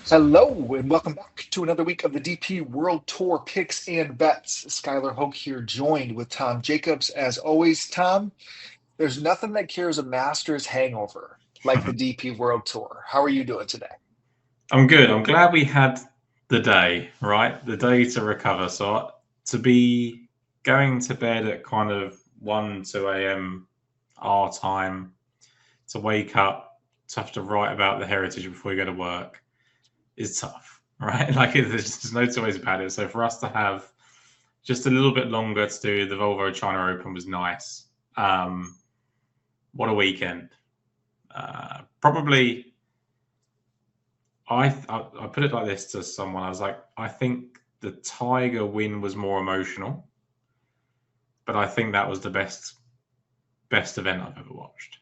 Hello and welcome back to another week of the DP World Tour picks and bets. Skylar Hoke here, joined with Tom Jacobs. As always, Tom, there's nothing that cures a Masters hangover like the DP World Tour. How are you doing today? I'm good. I'm glad we had the day, right? The day to recover. So to be going to bed at kind of 1, 2 a.m. our time, to wake up, to have to write about the heritage before you go to work is tough, right? Like there's no two ways about it. So for us to have just a little bit longer to do the Volvo China Open was nice. What a weekend. Probably I put it like this to someone. I was like, I think the Tiger win was more emotional, but I think that was the best event I've ever watched.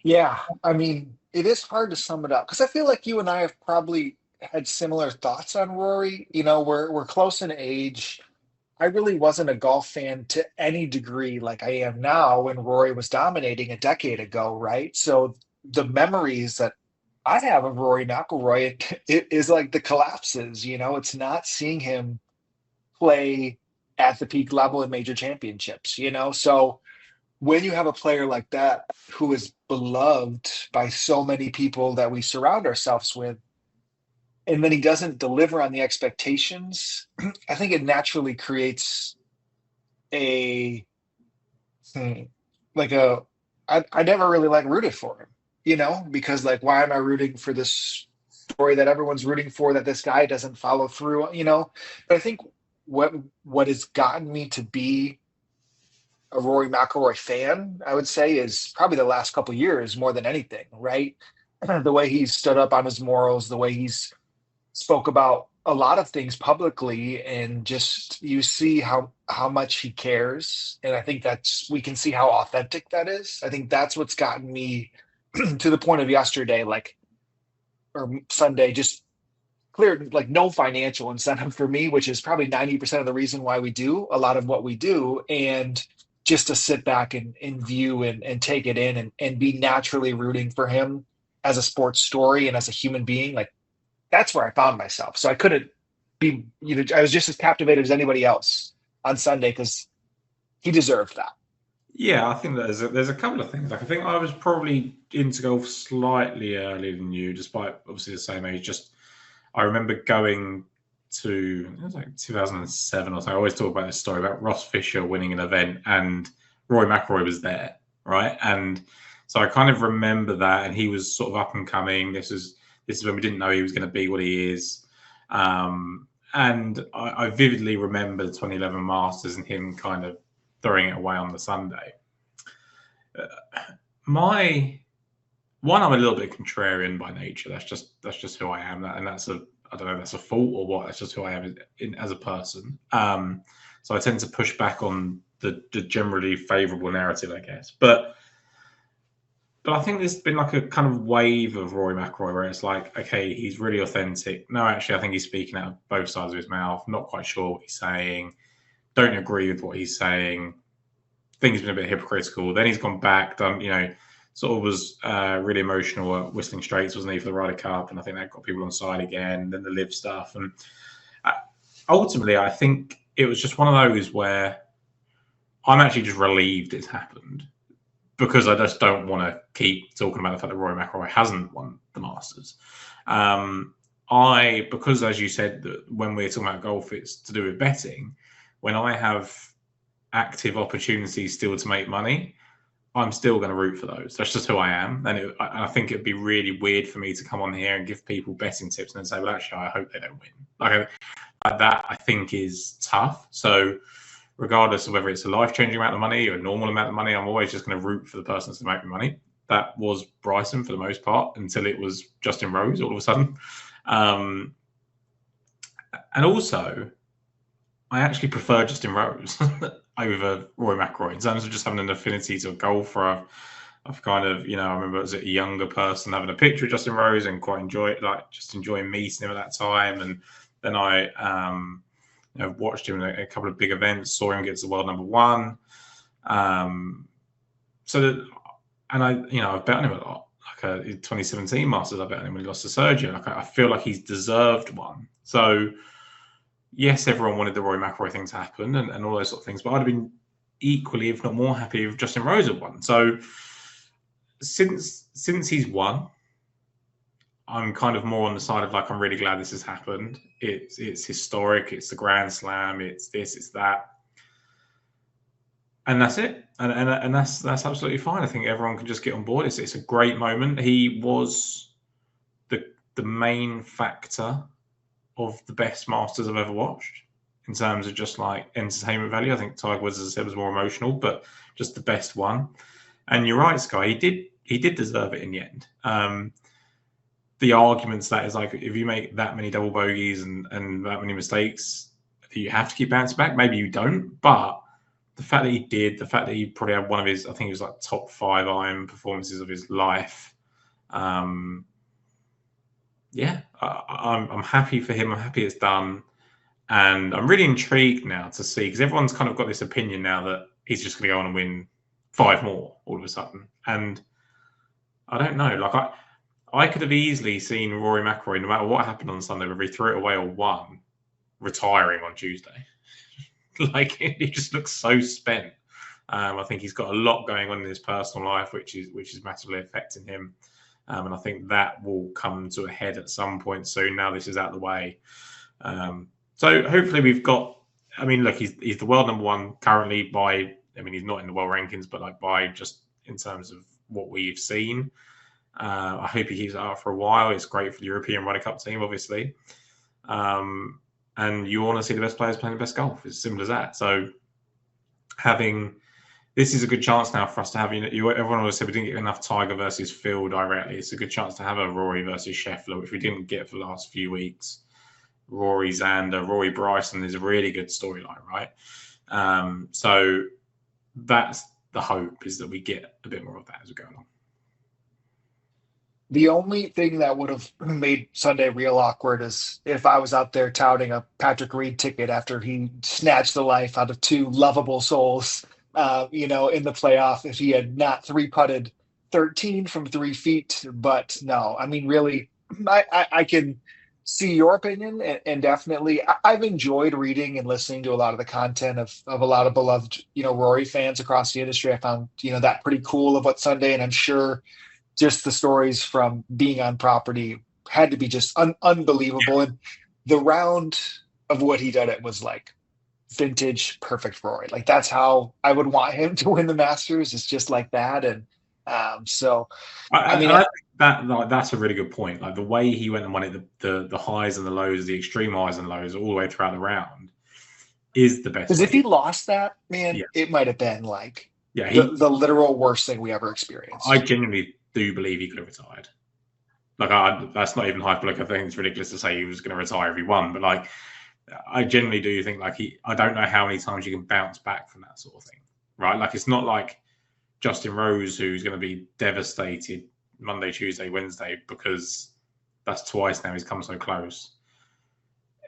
Yeah, I mean, it is hard to sum it up because I feel like you and I have probably had similar thoughts on Rory. We're close in age. I really wasn't a golf fan to any degree like I am now when Rory was dominating a decade ago, right? So the memories that I have of Rory McIlroy, it is like the collapses, it's not seeing him play at the peak level in major championships. So when you have a player like that who is beloved by so many people that we surround ourselves with, and then he doesn't deliver on the expectations, I think it naturally creates a hmm, like a I never really like rooted for him, because like why am I rooting for this story that everyone's rooting for that this guy doesn't follow through? But I think what what has gotten me to be a Rory McIlroy fan, I would say, is probably the last couple of years more than anything, right? The way he's stood up on his morals, the way he's spoke about a lot of things publicly, and just you see how much he cares. And I think that's we can see how authentic that is. I think that's what's gotten me to the point of yesterday, like or Sunday, just clear like no financial incentive for me, which is probably 90% of the reason why we do a lot of what we do. And just to sit back and view and take it in and be naturally rooting for him as a sports story and as a human being, like that's where I found myself. So I couldn't I was just as captivated as anybody else on Sunday because he deserved that. Yeah, I think that there's a couple of things. Like I think I was probably into golf slightly earlier than you, despite obviously the same age. Just I remember going to it was like 2007 or so. I always talk about this story about Ross Fisher winning an event and Roy McIlroy was there, right? And so I kind of remember that, and he was sort of up and coming. This is when we didn't know he was going to be what he is. And I vividly remember the 2011 Masters and him kind of throwing it away on the Sunday. Uh, my one, I'm a little bit contrarian by nature. That's just who I am. And that's a I don't know if that's a fault or what. That's just who I am as a person. So I tend to push back on the generally favourable narrative, I guess. But I think there's been like a kind of wave of Rory McIlroy where it's like, okay, he's really authentic. No, actually, I think he's speaking out of both sides of his mouth. Not quite sure what he's saying. Don't agree with what he's saying. Think he's been a bit hypocritical. Then he's gone back, done, sort of was really emotional at Whistling Straits, wasn't he, for the Ryder Cup? And I think that got people on side again. Then the live stuff. And uh, ultimately, I think it was just one of those where I'm actually just relieved it's happened because I just don't want to keep talking about the fact that Rory McIlroy hasn't won the Masters. Because as you said, that when we're talking about golf, it's to do with betting. When I have active opportunities still to make money, I'm still going to root for those. That's just who I am. And I think it'd be really weird for me to come on here and give people betting tips and then say, well, actually, I hope they don't win. Like that, I think is tough. So regardless of whether it's a life-changing amount of money or a normal amount of money, I'm always just going to root for the person that's going to make me money. That was Bryson for the most part until it was Justin Rose all of a sudden. Um, and also, I actually prefer Justin Rose over Roy McIlroy in terms of just having an affinity to a golfer. I've kind of, I remember as a younger person having a picture of Justin Rose and quite just enjoying meeting him at that time. And then I, watched him in a couple of big events, saw him get to world number one. Um, so that, and I've bet on him a lot. 2017 Masters, I bet him when he lost to Sergio. Like I feel like he's deserved one. So yes, everyone wanted the Rory McIlroy thing to happen and all those sort of things, but I'd have been equally, if not more, happy if Justin Rose had won. So since he's won, I'm kind of more on the side of like, I'm really glad this has happened. It's historic. It's the Grand Slam. It's this. It's that. And that's it. And that's absolutely fine. I think everyone can just get on board. It's a great moment. He was the main factor of the best Masters I've ever watched in terms of just like entertainment value. I think Tiger Woods, as I said, was more emotional, but just the best one. And you're right, Sky. He did deserve it in the end. The arguments that is like, if you make that many double bogeys and that many mistakes, do you have to keep bouncing back? Maybe you don't, but the fact that he did, the fact that he probably had one of his, I think it was like top 5 iron performances of his life. Yeah, I'm happy for him. I'm happy it's done. And I'm really intrigued now to see, because everyone's kind of got this opinion now that he's just going to go on and win 5 more all of a sudden. And I don't know. Like I could have easily seen Rory McIlroy, no matter what happened on Sunday, whether he threw it away or won, retiring on Tuesday. Like he just looks so spent. I think he's got a lot going on in his personal life, which is massively affecting him. And I think that will come to a head at some point soon. Now this is out of the way. So hopefully we've got. I mean, look, he's the world number 1 currently by. I mean, he's not in the world rankings, but like by just in terms of what we've seen. I hope he keeps it up for a while. It's great for the European Ryder Cup team, obviously. And you want to see the best players playing the best golf. It's as simple as that. So this is a good chance now for us to have, everyone always said we didn't get enough Tiger versus Phil directly. It's a good chance to have a Rory versus Scheffler, which we didn't get for the last few weeks. Rory Xander, Rory Bryson is a really good storyline, right? So that's the hope, is that we get a bit more of that as we go along. The only thing that would have made Sunday real awkward is if I was out there touting a Patrick Reed ticket after he snatched the life out of 2 lovable souls, in the playoff, if he had not 3-putted 13 from 3 feet. But no, I mean, really, I can see your opinion, and definitely I've enjoyed reading and listening to a lot of the content of a lot of beloved, Rory fans across the industry. I found, that pretty cool of what Sunday, and I'm sure just the stories from being on property had to be just unbelievable. And the round of what he did, it was like vintage perfect Rory. Like that's how I would want him to win the Masters. It's just like that. And so, I mean, I think that's a really good point. Like the way he went and won it, the highs and the lows, the extreme highs and lows all the way throughout the round is the best. Because if he lost that, man, it might have been like the literal worst thing we ever experienced. I genuinely do believe he could have retired. Like that's not even hyperbolic. I think it's ridiculous to say he was going to retire if he won, but like I genuinely do think like I don't know how many times you can bounce back from that sort of thing, right? Like it's not like Justin Rose who's going to be devastated Monday, Tuesday, Wednesday, because that's twice now he's come so close.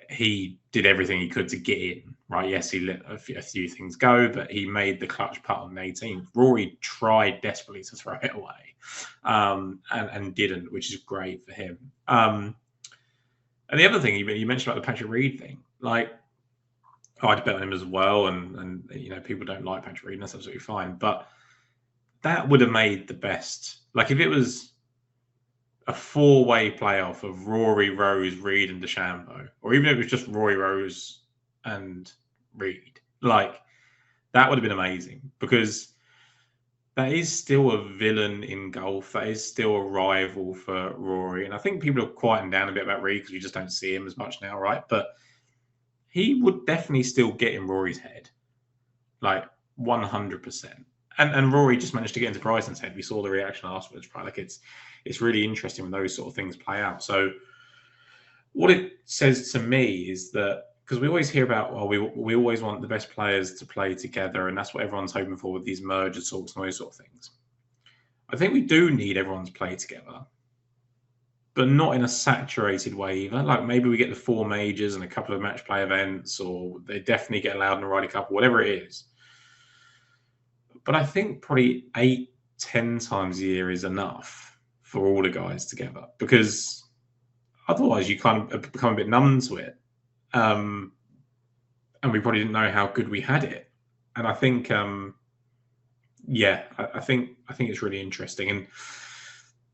He did everything he could to get in, right? Yes, he let a few things go, but he made the clutch putt on the 18th. Rory tried desperately to throw it away, and didn't, which is great for him. And the other thing you mentioned about the Patrick Reed thing, like I'd bet on him as well, and people don't like Patrick Reed, and that's absolutely fine. But that would have made the best. Like if it was a 4-way playoff of Rory, Rose, Reed, and DeChambeau, or even if it was just Rory, Rose, and Reed, like that would have been amazing, because that is still a villain in golf. That is still a rival for Rory, and I think people are quieting down a bit about Reed because we just don't see him as much now, right? But he would definitely still get in Rory's head, like 100%. And Rory just managed to get into Bryson's head. We saw the reaction afterwards, right? Like it's really interesting when those sort of things play out. So what it says to me is that, because we always hear about, well, we always want the best players to play together, and that's what everyone's hoping for with these merger talks and those sort of things. I think we do need everyone to play together, but not in a saturated way either. Like maybe we get the 4 majors and a couple of match play events, or they definitely get allowed in the Ryder Cup, or whatever it is. But I think probably 8-10 times a year is enough for all the guys together, because otherwise you kind of become a bit numb to it. And we probably didn't know how good we had it. And I think, I think it's really interesting. And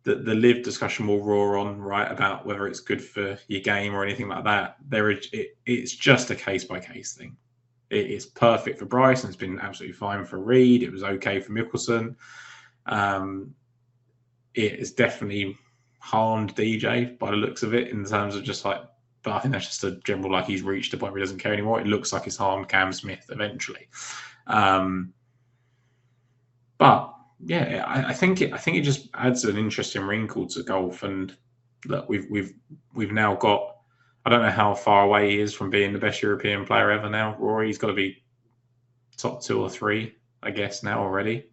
the live discussion will roar on, right, about whether it's good for your game or anything like that. It's just a case by case thing. It's perfect for Bryson. It's been absolutely fine for Reed. It was okay for Mickelson. It has definitely harmed DJ by the looks of it, in terms of just like, but I think that's just a general, like, he's reached a point where he doesn't care anymore. It looks like it's harmed Cam Smith eventually. But yeah, I think it just adds an interesting wrinkle to golf. And look, we've now got, I don't know how far away he is from being the best European player ever now. Rory's got to be top 2 or 3, I guess, now already.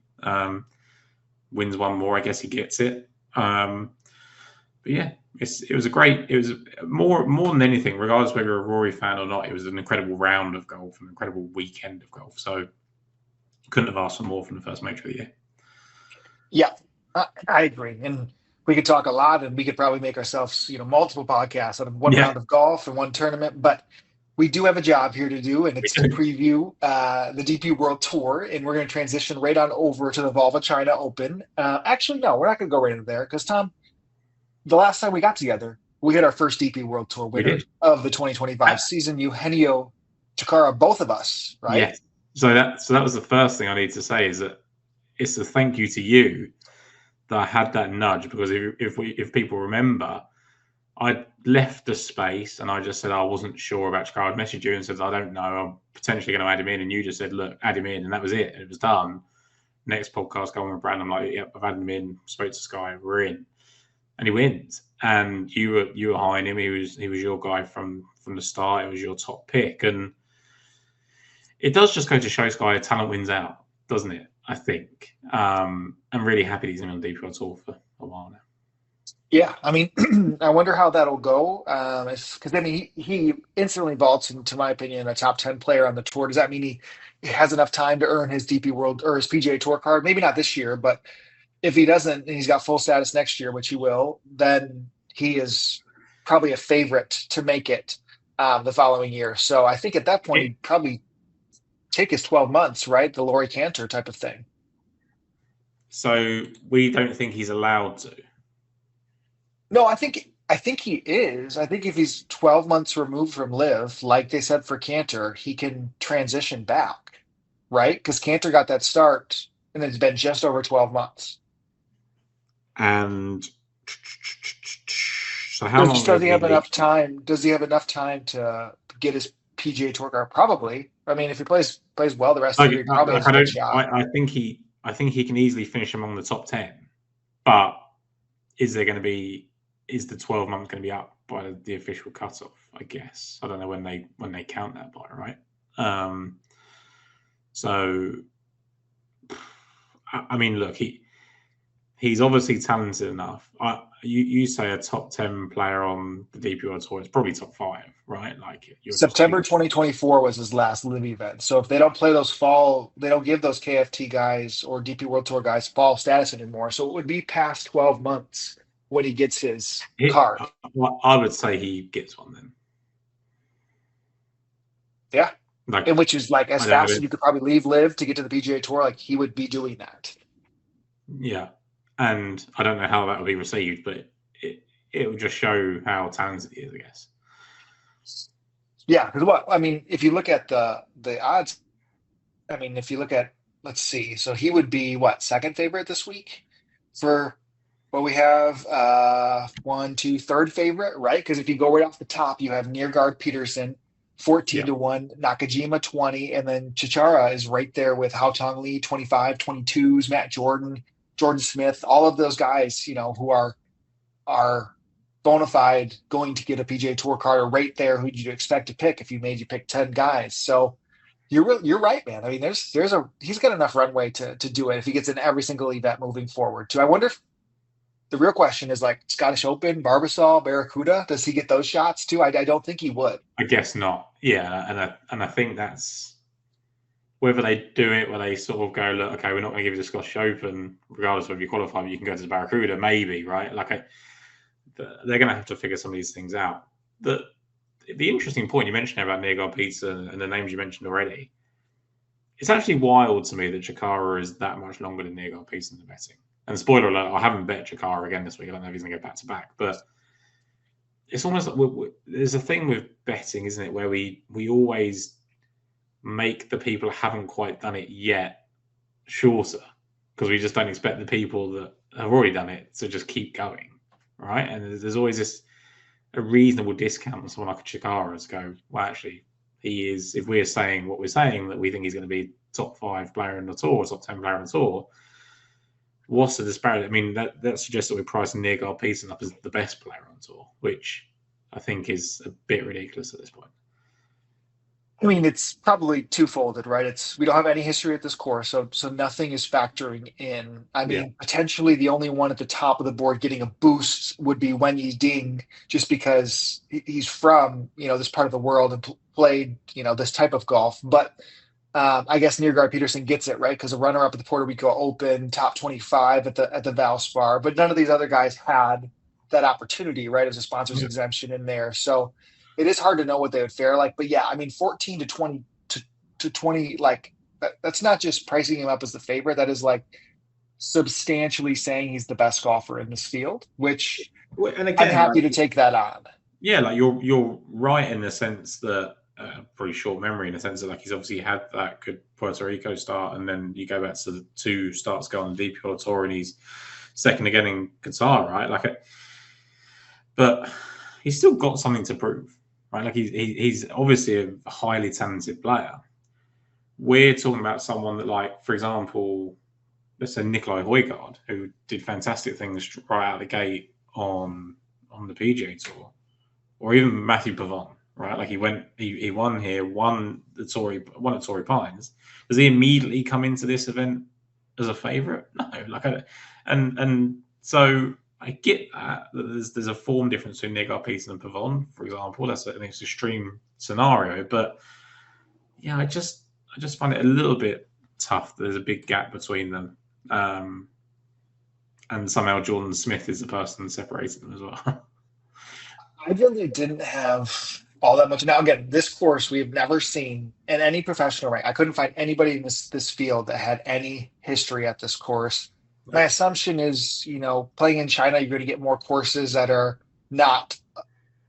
Wins one more, I guess he gets it. But yeah, it was more than anything, regardless whether you're a Rory fan or not, it was an incredible round of golf, an incredible weekend of golf. So couldn't have asked for more from the first major of the year. Yeah, I agree. And we could talk a lot, and we could probably make ourselves, multiple podcasts out of one round of golf and one tournament. But we do have a job here to do, and it's to preview the DP World Tour. And we're going to transition right on over to the Volvo China Open. Actually, no, we're not going to go right into there, because, Tom, the last time we got together, we had our first DP World Tour winner of the 2025 season, Eugenio Chacarra, both of us, right? Yes. So that was the first thing I need to say, is that it's a thank you to you that I had that nudge, because if people remember, I left the space and I just said I wasn't sure about Chacarra. I'd messaged you and said, I don't know, I'm potentially going to add him in, and you just said, look, add him in, and that was it. It was done. Next podcast going with Brad, I'm like, yep, I've added him in, spoke to Sky, we're in. And he wins. And you were high on him. He was your guy from the start. It was your top pick. And it does just go to show, Sky, talent wins out, doesn't it? I think. I'm really happy he's been on the DP World Tour for a while now. Yeah, I mean, I wonder how that'll go. Because he instantly vaults, into my opinion, a top 10 player on the tour. Does that mean he has enough time to earn his DP World or his PGA Tour card? Maybe not this year, but if he doesn't, and he's got full status next year, which he will, then he is probably a favorite to make it the following year. So I think at that point, he'd probably take his 12 months, right? The Laurie Cantor type of thing. So we don't think he's allowed to? No, I think he is. I think if he's 12 months removed from live, like they said for Cantor, he can transition back, right? Because Cantor got that start, and it's been just over 12 months. And so how long does he have enough time? Does he have enough time to get his PGA Tour card? Probably. I mean, if he plays well the rest of the year, he probably has a good shot. I think he can easily finish among the top 10. But is the 12 months going to be up by the official cutoff? I guess I don't know when they count that by, right? So I mean, look, he's obviously talented enough. You say a top 10 player on the DP World Tour, it's probably top 5, right? Like September 2024 was his last live event. So if they don't play they don't give those KFT guys or DP World Tour guys fall status anymore. So it would be past 12 months when he gets his card. I would say he gets one then. Yeah. And which is like as fast as you could probably leave live to get to the PGA Tour, like he would be doing that. Yeah. And I don't know how that will be received, but it will just show how talented he is, I guess. Yeah, because if you look at the odds, if you look at, let's see, so he would be second favorite this week for what we have, 1, 2, third favorite, right? Because if you go right off the top, you have Neargard Peterson, 14-1, Nakajima 20, and then Chacarra is right there with Haotong Li 25, 22s, Matt Jordan Smith, all of those guys, who are bona fide going to get a PGA Tour card, are right there. Who did you expect to pick if you pick 10 guys? So you're right, man. I mean, he's got enough runway to do it if he gets in every single event moving forward too. I wonder if the real question is like Scottish Open, Barbasol, Barracuda, does he get those shots too? I don't think he would. I guess not. Yeah, and I think that's whether they do it where they sort of go, look, okay, we're not going to give you the Scottish Open, regardless of if you qualify, but you can go to the Barracuda, maybe, right? They're going to have to figure some of these things out. The interesting point you mentioned about Neergaard Pizza and the names you mentioned already, it's actually wild to me that Chikara is that much longer than Neergaard Pizza in the betting. And spoiler alert, I haven't bet Chikara again this week. I don't know if he's going to go back to back, but it's almost like there's a thing with betting, isn't it, where we always make the people who haven't quite done it yet shorter because we just don't expect the people that have already done it to just keep going, right? And there's always a reasonable discount on someone like a Chikara to go, well, actually, he is, if we're saying what we're saying, that we think he's going to be top 5 player in the tour, top 10 player in the tour, what's the disparity? I mean, that suggests that we're pricing Neergaard Peterson up as the best player on tour, which I think is a bit ridiculous at this point. I mean, it's probably twofolded, right? We don't have any history at this course, so nothing is factoring in. I mean, potentially the only one at the top of the board getting a boost would be Wen Yiding, just because he's from this part of the world and played this type of golf. But I guess Neergaard Peterson gets it, right, because a runner-up at the Puerto Rico Open, top 25 at the Valspar, but none of these other guys had that opportunity, right? As a sponsors exemption in there, so. It is hard to know what they would fare like, but yeah, I mean, 14 to 20 to 20, like that's not just pricing him up as the favorite. That is like substantially saying he's the best golfer in this field, which and again, I'm happy to take that on. Yeah, like you're right in the sense that pretty short memory in the sense that like he's obviously had that good Puerto Rico start, and then you go back to the 2 starts go on the DP Tour, and he's second again in Qatar, right? But he's still got something to prove. Right, like he's obviously a highly talented player. We're talking about someone that, like, for example, let's say Nicolai Højgaard, who did fantastic things right out of the gate on the PGA Tour, or even Matthew Pavon, right? Like he won here, won at Torrey Pines. Does he immediately come into this event as a favourite? No, and so. I get that there's a form difference between Neergaard Peterson and Pavon, for example. That's an extreme scenario, but yeah, I just find it a little bit tough. There's a big gap between them, and somehow Jordan Smith is the person separating them as well. I really didn't have all that much. Now, again, this course we've never seen in any professional rank. I couldn't find anybody in this field that had any history at this course. My assumption is, playing in China, you're going to get more courses that are not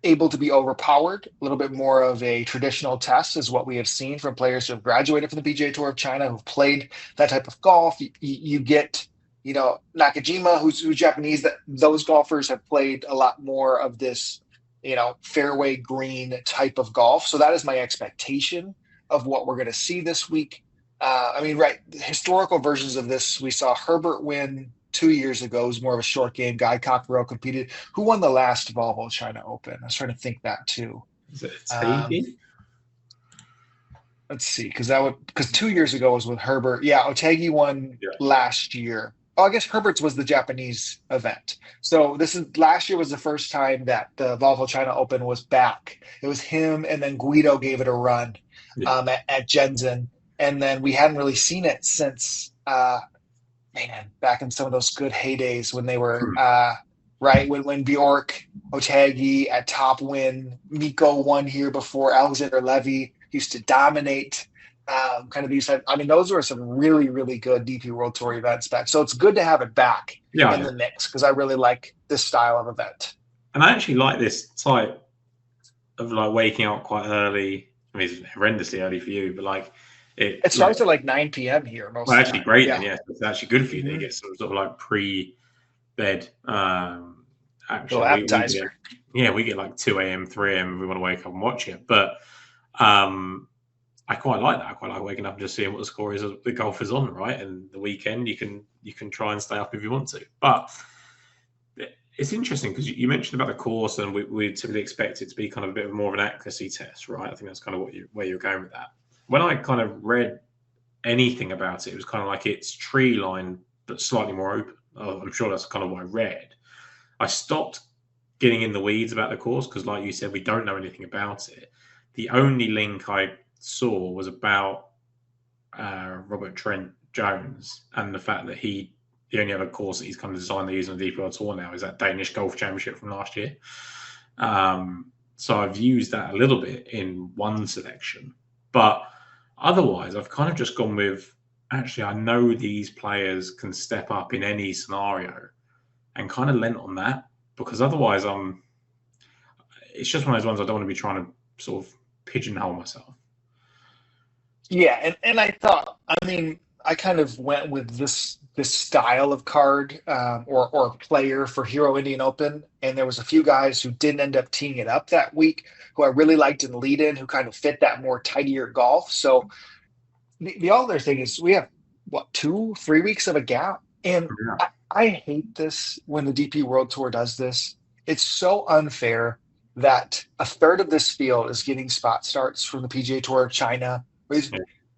able to be overpowered. A little bit more of a traditional test is what we have seen from players who have graduated from the PGA Tour of China, who've played that type of golf. You get, Nakajima, who's Japanese. That those golfers have played a lot more of this, fairway green type of golf. So that is my expectation of what we're going to see this week. Historical versions of this, we saw Herbert win 2 years ago. It was more of a short game. Guy Cockrell competed. Who won the last Volvo China Open? I was trying to think that too. Is it Otegi? Let's see, because 2 years ago was with Herbert. Yeah, Otegi won last year. Oh, I guess Herbert's was the Japanese event. So last year was the first time that the Volvo China Open was back. It was him, and then Guido gave it a run at Shenzhen. And then we hadn't really seen it since, back in some of those good heydays when they were, right, when Bjork, Otegi at top win, Miko won here before, Alexander Levy used to dominate kind of these. Those were some really, really good DP World Tour events back. So it's good to have it back in the mix because I really like this style of event. And I actually like this type of like waking up quite early. I mean, it's horrendously early for you, but like, it starts at like 9 p.m. here. Well, actually, great. Then, yeah, it's actually good for you. They get sort of like pre-bed. Actually, appetizer. We get like 2 a.m., 3 a.m. if we want to wake up and watch it. But I quite like that. I quite like waking up and just seeing what the score is the golf is on, right? And the weekend you can try and stay up if you want to. But it's interesting because you mentioned about the course, and we typically expect it to be kind of a bit more of an accuracy test, right? I think that's kind of where you're going with that. When I kind of read anything about it, it was kind of like it's tree line, but slightly more open. I'm sure that's kind of what I read. I stopped getting in the weeds about the course because, like you said, we don't know anything about it. The only link I saw was about Robert Trent Jones, and the fact that the only other course that he's kind of designed to use on the DP World Tour now is that Danish Golf Championship from last year. So I've used that a little bit in one selection, but otherwise I've kind of just gone with, actually, I know these players can step up in any scenario, and kind of lent on that, because otherwise it's just one of those ones I don't want to be trying to sort of pigeonhole myself. Yeah, and I thought, I mean, I kind of went with this style of card, or player for Hero Indian Open, and there was a few guys who didn't end up teeing it up that week, who I really liked in the lead in, who kind of fit that more tidier golf. So the other thing is we have what, 2, 3 weeks of a gap, and Yeah. I hate this when the DP World Tour does this. It's so unfair that a third of this field is getting spot starts from the PGA Tour of China.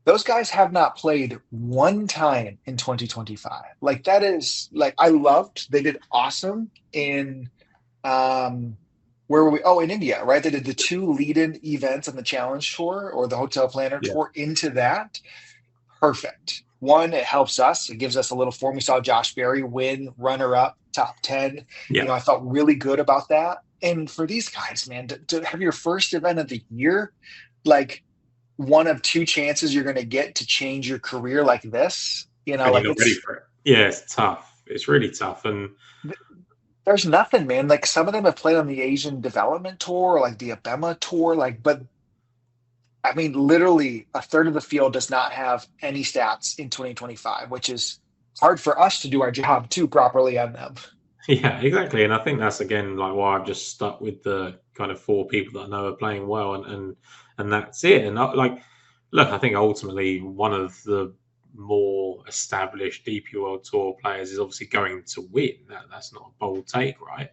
Those guys have not played one time in 2025. Like, that is, like, I loved, they did awesome in where were we? Oh, in India, right? They did the 2 lead-in events on the Challenge Tour or the Hotel Planner Tour into that. Perfect. One, it helps us. It gives us a little form. We saw Josh Berry win, runner-up, top 10. Yeah. I felt really good about that. And for these guys, man, to have your first event of the year, like, one of 2 chances you're going to get to change your career like this, And like, you're not ready for it. Yeah, it's tough. It's really tough. And there's nothing, man. Like, some of them have played on the Asian Development Tour, or like the Abema Tour, like, but I mean, literally a third of the field does not have any stats in 2025, which is hard for us to do our job too properly on them. yeah, exactly. And I think that's, again, like, why I've just stuck with the kind of 4 people that I know are playing well, and that's it. And like, look, I think ultimately one of the more established DP World Tour players is obviously going to win. That's not a bold take, right?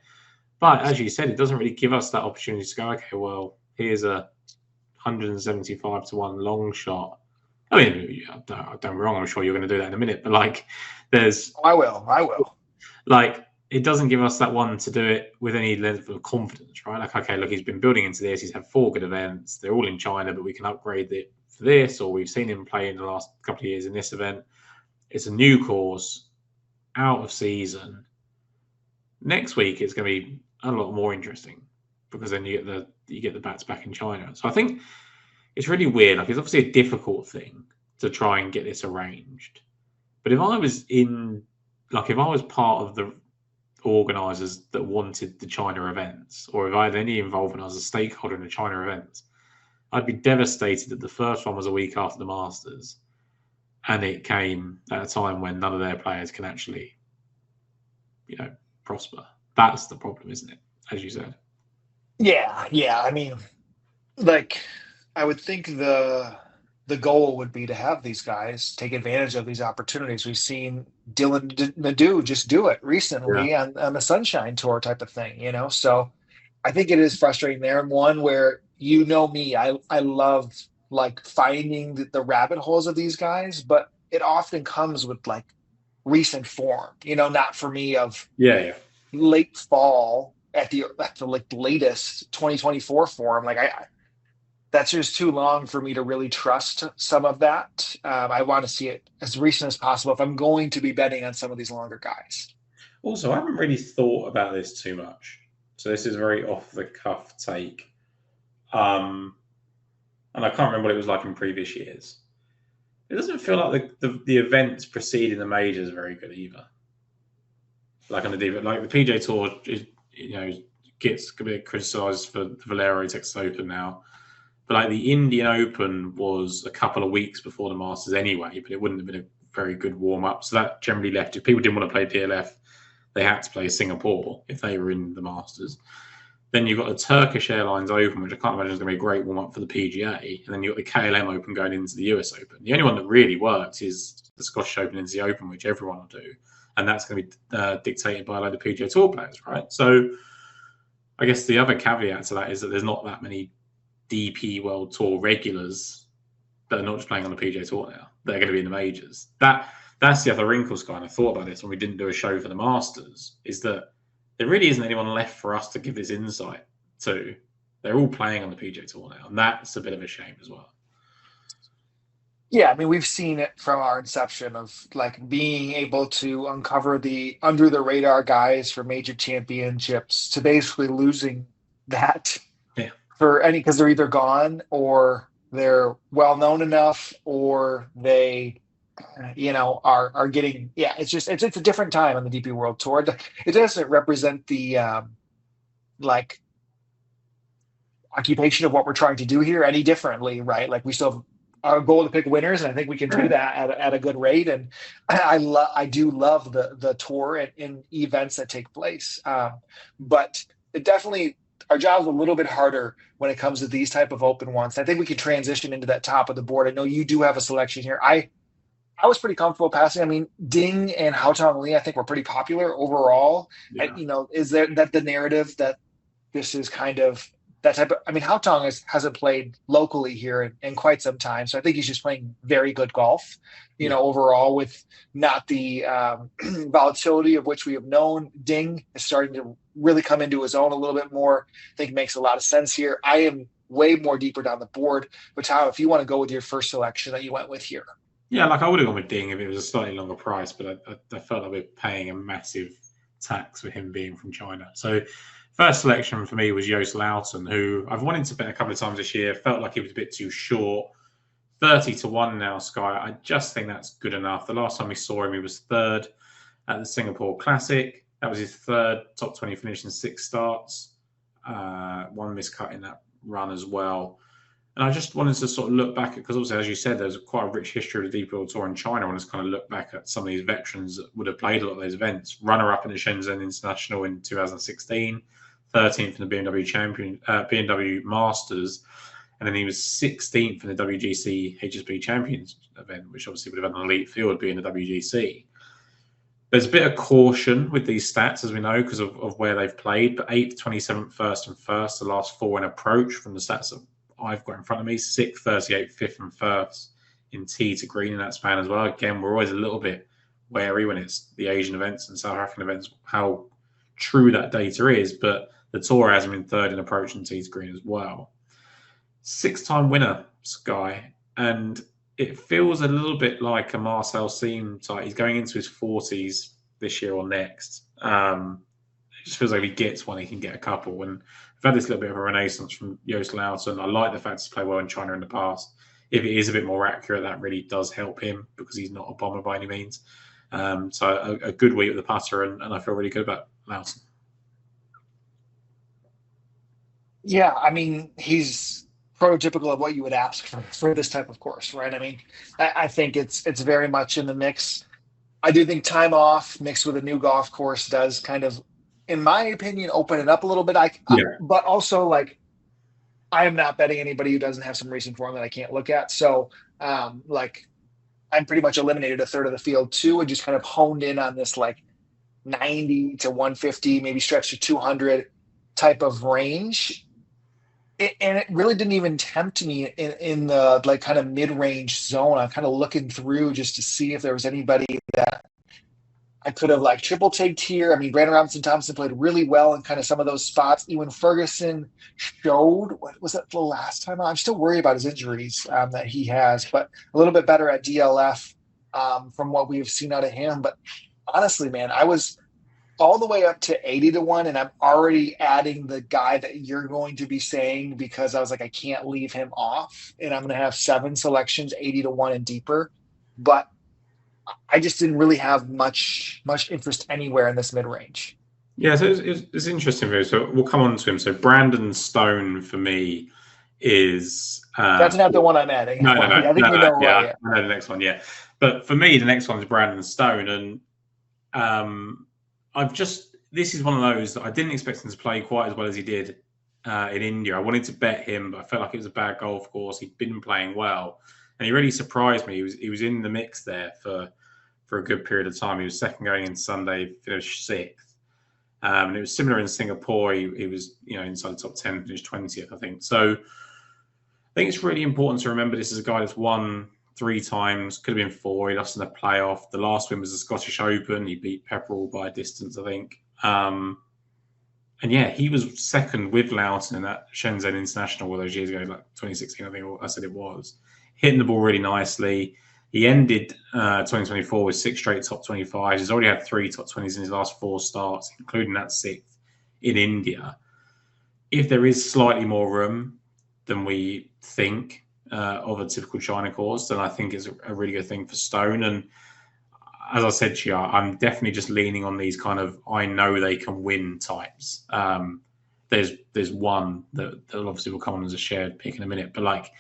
But as you said, it doesn't really give us that opportunity to go, okay, well, here's a 175 to 1 long shot. I mean, don't be wrong, I'm sure you're going to do that in a minute, but like, there's. I will. Like, it doesn't give us that one to do it with any level of confidence, right? Like, okay, look, he's been building into this. He's had 4 good events. They're all in China, but we can upgrade it for this, or we've seen him play in the last couple of years in this event. It's a new course, out of season. Next week, it's going to be a lot more interesting, because then you get the bats back in China. So I think it's really weird. Like, it's obviously a difficult thing to try and get this arranged. But if I was part of the organisers that wanted the China events, or if I had any involvement as a stakeholder in the China events, I'd be devastated that the first one was a week after the Masters, and it came at a time when none of their players can actually, prosper. That's the problem, isn't it? As you said. Yeah. I mean, like, I would think the goal would be to have these guys take advantage of these opportunities. We've seen Dylan Nadu just do it recently on the Sunshine Tour type of thing, So I think it is frustrating there. And one where, me, I love, like, finding the rabbit holes of these guys, but it often comes with, like, recent form, not for me of late fall at the like latest 2024 form. Like, that's just too long for me to really trust some of that. I want to see it as recent as possible if I'm going to be betting on some of these longer guys. Also, I haven't really thought about this too much, so this is a very off the cuff take. And I can't remember what it was like in previous years. It doesn't feel like the events preceding the majors are very good either. Like on the PGA Tour gets a bit criticised for the Valero Texas Open now. But like the Indian Open was a couple of weeks before the Masters anyway, but it wouldn't have been a very good warm-up. So that generally left, if people didn't want to play PLF, they had to play Singapore if they were in the Masters. Then you've got the Turkish Airlines Open, which I can't imagine is going to be a great warm-up for the PGA. And then you've got the KLM Open going into the US Open. The only one that really works is the Scottish Open into the Open, which everyone will do. And that's going to be dictated by a load of PGA Tour players, right? So I guess the other caveat to that is that there's not that many DP World Tour regulars that are not just playing on the PGA Tour now. They're going to be in the majors. That's the other wrinkle, Sky, and I thought about this when we didn't do a show for the Masters, is that there really isn't anyone left for us to give this insight to. They're all playing on the PGA Tour now, and that's a bit of a shame as well. Yeah, I mean, we've seen it from our inception of like being able to uncover the under the radar guys for major championships to basically losing that Yeah, for any because they're either gone or they're well known enough or they are getting it's just it's a different time on the DP World Tour. It doesn't represent the like occupation of what we're trying to do here any differently, right? Like we still have our goal to pick winners, and I think we can do right. that at a good rate. And I do love the tour and events that take place, but it definitely our job's a little bit harder when it comes to these type of open ones. I think we can transition into that top of the board. I know you do have a selection here. I was pretty comfortable passing. I mean, Ding and Haotong Li, I think were pretty popular overall. And, Yeah. is there that the narrative that this is kind of that type of, I mean, Haotong hasn't played locally here in quite some time. So I think he's just playing very good golf, Yeah. overall with not the volatility of which we have known. Ding is starting to really come into his own a little bit more. I think makes a lot of sense here. I am way more deeper down the board. But Tom, if you want to go with your first selection that you went with here. Yeah, like I would have gone with Ding if it was a slightly longer price, but I felt like we're paying a massive tax for him being from China. So first selection for me was Joost Luiten, who I've wanted to bet a couple of times this year. Felt like he was a bit too short. 30-1 now, Sky. I just think that's good enough. The last time we saw him, he was third at the Singapore Classic. That was his third top 20 finish in 6 starts. One miscut in that run as well. And I just wanted to sort of look back at, because obviously, as you said, there's quite a rich history of the DP World Tour in China. I want to kind of look back at some of these veterans that would have played a lot of those events. Runner-up in the Shenzhen International in 2016, 13th in the BMW Masters, and then he was 16th in the WGC HSB Champions event, which obviously would have had an elite field being the WGC. There's a bit of caution with these stats, as we know, because of where they've played. But 8th, 27th, 1st, and 1st, the last 4 in approach from the stats that I've got in front of me. 6th, 38th, 5th, and 1st in tee to green in that span as well. Again, we're always a little bit wary when it's the Asian events and South African events, how true that data is. But the Tour has him in 3rd in approach and tee to green as well. 6-time winner, Sky. And it feels a little bit like a Marcel Siem type. He's going into his 40s this year or next. It just feels like if he gets one, he can get a couple. And we've had this little bit of a renaissance from Joost Luiten. I like the fact he's played well in China in the past. If it is a bit more accurate, that really does help him because he's not a bomber by any means. So a good week with the putter, and I feel really good about Luiten. Yeah, I mean, he's prototypical of what you would ask for this type of course, right? I mean, I think it's very much in the mix. I do think time off mixed with a new golf course does kind of, in my opinion, open it up a little bit. Yeah. But also like I am not betting anybody who doesn't have some recent form that I can't look at. So like I'm pretty much eliminated a third of the field too, and just kind of honed in on this like 90 to 150, maybe stretch to 200 type of range. And it really didn't even tempt me in the like kind of mid-range zone. I'm kind of looking through just to see if there was anybody that I could have like triple tagged here. I mean, Brandon Robinson Thompson played really well in kind of some of those spots. Ewan Ferguson showed, what was that the last time? I'm still worried about his injuries that he has, but a little bit better at DLF from what we've seen out of him. But honestly, man, I was all the way up to 80-1, and I'm already adding the guy that you're going to be saying because I was like, I can't leave him off, and I'm going to have 7 selections, 80-1 and deeper. But I just didn't really have much interest anywhere in this mid range. Yeah, so it's interesting. So we'll come on to him. So Brandon Stone for me is That's not the one I'm adding. no. I think you know who I Yeah, am. I know the next one. Yeah, but for me, the next one is Brandon Stone, and this is one of those that I didn't expect him to play quite as well as he did in India. I wanted to bet him, but I felt like it was a bad golf course. He'd been playing well, and he really surprised me. He was in the mix there for a good period of time. He was second going in Sunday, finished 6th. And it was similar in Singapore. He was, inside the top 10, finished 20th, I think. So I think it's really important to remember this is a guy that's won 3 times, could have been 4. He lost in the playoff. The last win was the Scottish Open. He beat Pepperell by a distance, I think. And yeah, he was second with Luiten in that Shenzhen International all those years ago, like 2016, I think I said it was. hitting the ball really nicely. He ended 2024 with 6 straight top 25s. He's already had 3 top 20s in his last 4 starts, including that 6th in India. If there is slightly more room than we think of a typical China course, then I think it's a really good thing for Stone. And as I said to you, I'm definitely just leaning on these kind of I know they can win types. There's one that obviously will come on as a shared pick in a minute, but like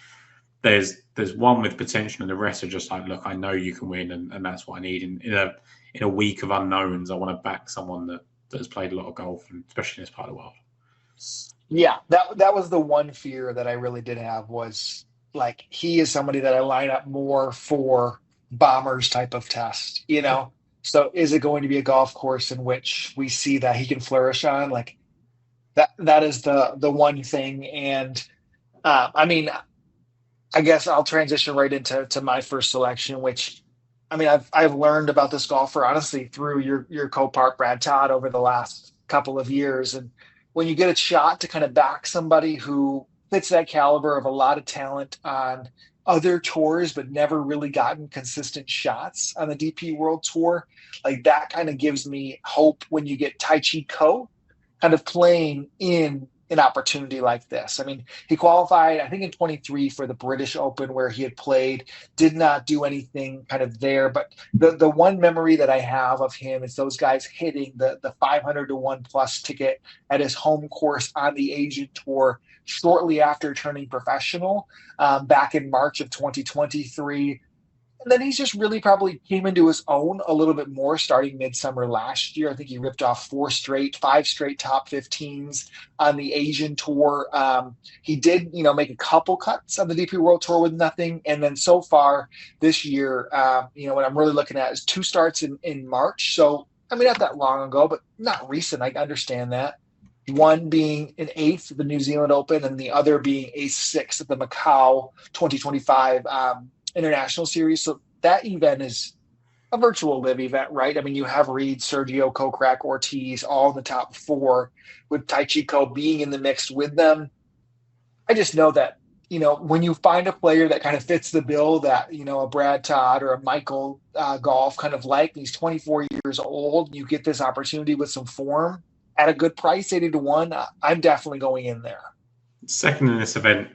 there's one with potential, and the rest are just like, look, I know you can win, and that's what I need. In a week of unknowns, I want to back someone that has played a lot of golf, and especially in this part of the world. Yeah, that was the one fear that I really did have was like he is somebody that I line up more for bombers type of test, you know? So is it going to be a golf course in which we see that he can flourish on? Like that is the one thing. And I mean, I guess I'll transition right into my first selection, which I mean I've learned about this golfer honestly through your co-part Brad Todd over the last couple of years. And when you get a shot to kind of back somebody who fits that caliber of a lot of talent on other tours, but never really gotten consistent shots on the DP World Tour, like that kind of gives me hope when you get Tai Chi Ko kind of playing in an opportunity like this. I mean, he qualified, I think, in 23 for the British Open where he had played, did not do anything kind of there. But the one memory that I have of him is those guys hitting the 500 to 1 plus ticket at his home course on the Asian Tour shortly after turning professional back in March of 2023. And then he's just really probably came into his own a little bit more starting midsummer last year. I think he ripped off 5 straight top 15s on the Asian tour. He did, make a couple cuts on the DP World Tour with nothing. And then so far this year, what I'm really looking at is 2 starts in March. So, I mean, not that long ago, but not recent. I understand that. One being an 8th at the New Zealand Open and the other being a 6th at the Macau 2025 International Series. So that event is a virtual live event, right? I mean, you have Reed, Sergio, Kokrak, Ortiz, all in the top 4 with Tai Chi Ko being in the mix with them. I just know that, when you find a player that kind of fits the bill that, a Brad Todd or a Michael Golf kind of like, he's 24 years old, you get this opportunity with some form at a good price, 80 to 1, I'm definitely going in there. Second in this event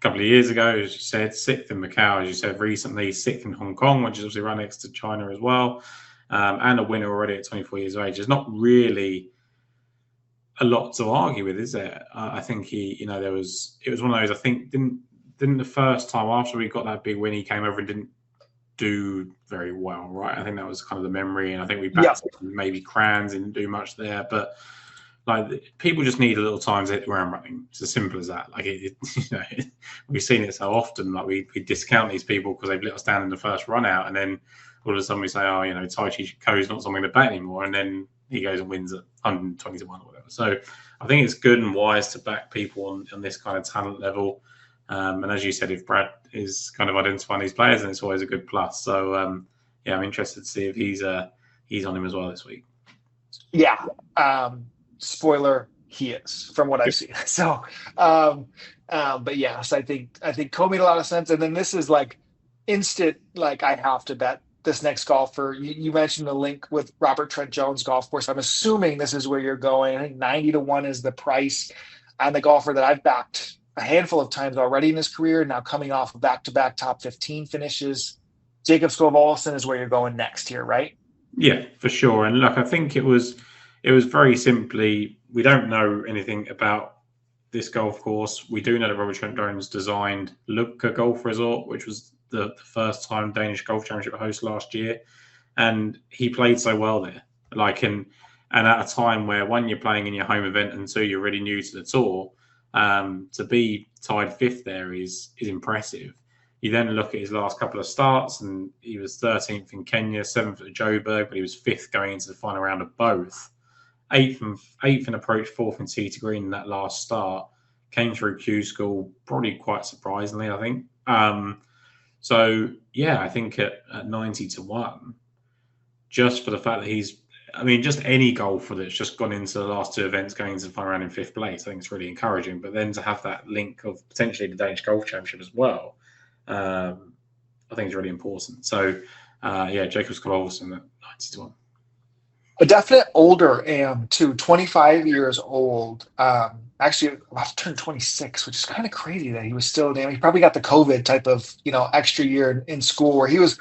couple of years ago, as you said, 6th in Macau, as you said recently, 6th in Hong Kong, which is obviously right next to China as well, and a winner already at 24 years of age. There's not really a lot to argue with, is there? I think it was one of those. I think didn't the first time after we got that big win, he came over and didn't do very well, right? I think that was kind of the memory, and I think we backed maybe Crans didn't do much there, but. Like people just need a little time to hit the ground running. It's as simple as that. Like we've seen it so often. Like we discount these people because they've let us down in the first run out, and then all of a sudden we say, oh, Tai Chi Ko is not something to bet anymore, and then he goes and wins at 120 to 1 or whatever. So I think it's good and wise to back people on this kind of talent level. And as you said, if Brad is kind of identifying these players, then it's always a good plus. So I'm interested to see if he's on him as well this week. Yeah. Spoiler, he is from what I've seen. So, but yes, I think Ko made a lot of sense. And then this is like instant, like I have to bet this next golfer. You mentioned the link with Robert Trent Jones golf course. I'm assuming this is where you're going. I think 90 to 1 is the price on the golfer that I've backed a handful of times already in his career. Now coming off of back-to-back top 15 finishes. Jacob Skov-Olsen is where you're going next here, right? Yeah, for sure. And look, I think it was very simply, we don't know anything about this golf course. We do know that Robert Trent Jones designed Lucca Golf Resort, which was the first time Danish Golf Championship host last year. And he played so well there. And at a time where, 1, you're playing in your home event, and 2, you're really new to the tour, to be tied 5th there is impressive. You then look at his last couple of starts, and he was 13th in Kenya, 7th at Joburg, but he was 5th going into the final round of both. 8th in approach, 4th in tee to green in that last start. Came through Q School, probably quite surprisingly, I think. I think at 90 to 1, just for the fact that just any golfer that's just gone into the last 2 events going into the final round in 5th place, I think it's really encouraging. But then to have that link of potentially the Danish Golf Championship as well, I think is really important. So yeah, Jacobs Olsen at 90-1. A definite older am too, 25 years old. Actually about to turn 26, which is kind of crazy that he was still damn. He probably got the COVID type of, extra year in school where he was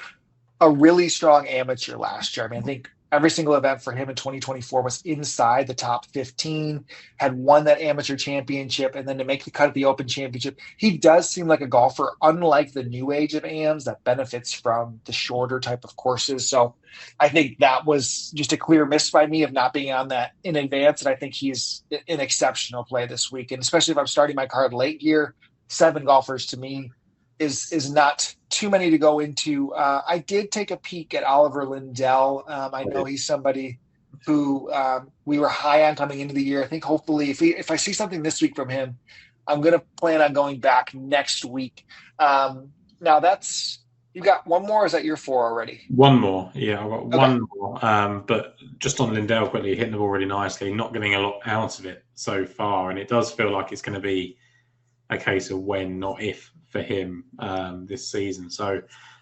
a really strong amateur last year. I mean, I think every single event for him in 2024 was inside the top 15, had won that amateur championship, and then to make the cut at the Open Championship. He does seem like a golfer, unlike the new age of AMs, that benefits from the shorter type of courses. So I think that was just a clear miss by me of not being on that in advance. And I think he's an exceptional play this week. And especially if I'm starting my card late here, 7 golfers to me is not too many to go into. I did take a peek at Oliver Lindell. I know he's somebody who we were high on coming into the year. I think hopefully if I see something this week from him, I'm going to plan on going back next week. Now that's, you got one more, or is that your 4 already? One more. Yeah, I've got one more. But just on Lindell quickly, hitting the ball really nicely, not getting a lot out of it so far. And it does feel like it's going to be a case of when, not if, for him this season. So,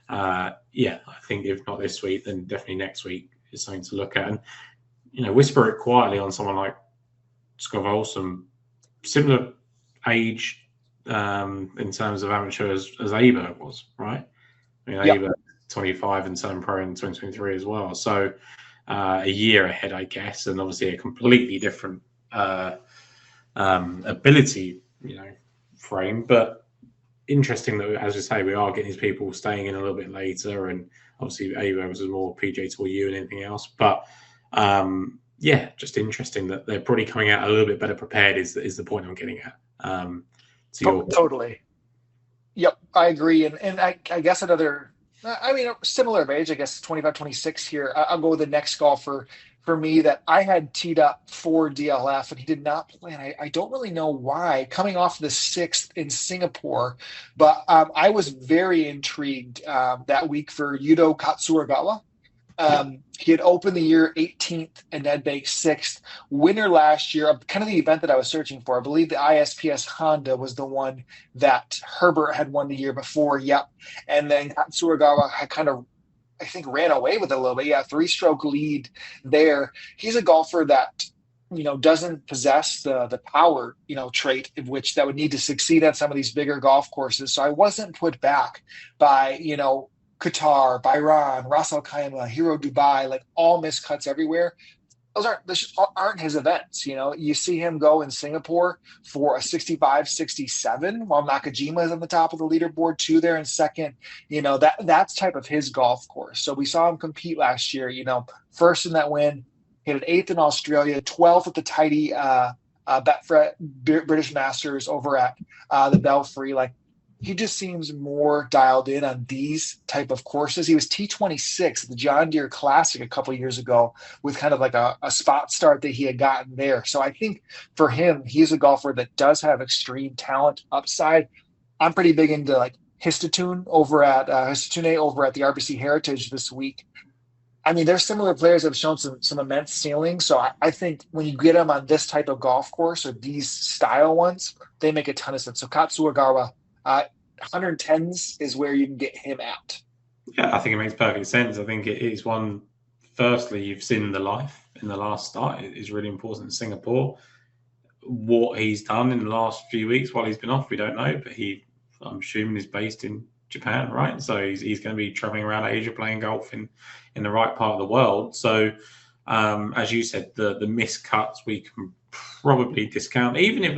yeah, I think if not this week, then definitely next week is something to look at. And, whisper it quietly on someone like Scott Olsen, similar age in terms of amateur as Aber was, right? I mean, Aber 25 and turned pro in 2023 as well. So a year ahead, I guess, and obviously a completely different ability, frame. But interesting that, as you say, we are getting these people staying in a little bit later, and obviously Aber was more PJ Tour U and anything else. But yeah, just interesting that they're probably coming out a little bit better prepared. Is the point I'm getting at? Totally. Yep, I agree. And I guess another, similar of age, I guess 25, 26 here. I'll go with the next golfer for me that I had teed up for DLF, and he did not play. And I don't really know why, coming off the 6th in Singapore, but I was very intrigued that week for Yuto Katsuragawa. He had opened the year 18th and Ed Bank 6th. Winner last year, kind of the event that I was searching for. I believe the ISPS Honda was the one that Herbert had won the year before. Yep. And then Katsuragawa had kind of, I think, ran away with it a little bit. Yeah, 3-stroke lead there. He's a golfer that, doesn't possess the power, trait of which that would need to succeed at some of these bigger golf courses. So I wasn't put back by, Qatar, Bahrain, Ras Al Khaimah, Hero Dubai, like all miscuts everywhere. Those aren't his events. You see him go in Singapore for a 65, 67, while Nakajima is on the top of the leaderboard too, there in second. That's type of his golf course. So we saw him compete last year, first in that win, hit an 8th in Australia, 12th at the tidy Betfred British Masters over at the Belfry. Like, he just seems more dialed in on these type of courses. He was T26 at the John Deere Classic a couple of years ago with kind of like a spot start that he had gotten there. So I think for him, he's a golfer that does have extreme talent upside. I'm pretty big into like Histotune over at the RBC Heritage this week. I mean, there's similar players that have shown some immense ceiling. So I think when you get them on this type of golf course or these style ones, they make a ton of sense. So Katsuragawa, 110s is where you can get him at. Yeah, I think it makes perfect sense. I think it is one, firstly, you've seen the life in the last start. It is really important in Singapore. What he's done in the last few weeks while he's been off, we don't know, but I'm assuming he's based in Japan, right? So he's going to be traveling around Asia playing golf in the right part of the world. So as you said, the miscuts we can probably discount, even if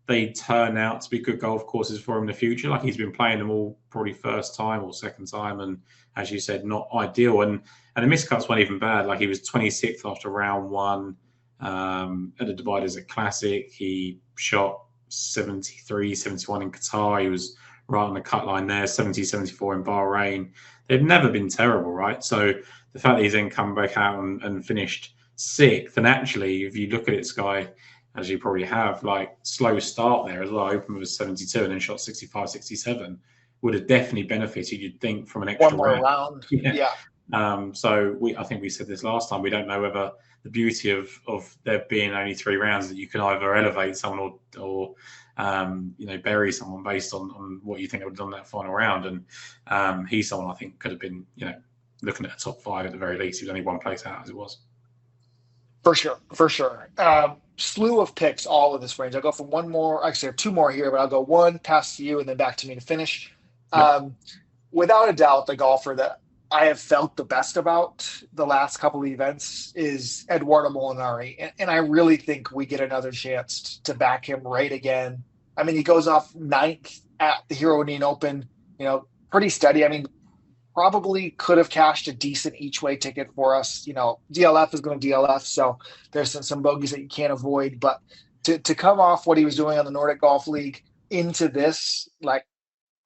they turn out to be good golf courses for him in the future. Like, he's been playing them all probably first time or second time, and as you said, not ideal. And the miscuts weren't even bad. Like, he was 26th after round 1 at the Dubai Desert Classic. He shot 73, 71 in Qatar. He was right on the cut line there, 70, 74 in Bahrain. They've never been terrible, right? So the fact that he's then come back out and finished 6th, and actually, if you look at it, Sky, as you probably have, like, slow start there as well. Open with 72 and then shot 65, 67 would have definitely benefited, you'd think, from an extra one more round. Yeah. So I think we said this last time. We don't know whether the beauty of there being only 3 rounds that you can either elevate someone or bury someone based on what you think they would have done that final round. And he's someone I think could have been, looking at a top 5 at the very least. He was only one place out as it was. For sure, for sure. Slew of picks all in this range. I'll go from one more. Actually, I have two more here, but I'll go one, pass to you, and then back to me to finish. Yep. Without a doubt, the golfer that I have felt the best about the last couple of events is Eduardo Molinari. And I really think we get another chance to back him right again. I mean, he goes off 9th at the China Open, pretty steady. I mean, probably could have cashed a decent each way ticket for us. DLF is going to DLF, so there's some bogeys that you can't avoid. But to come off what he was doing on the Nordic Golf League into this,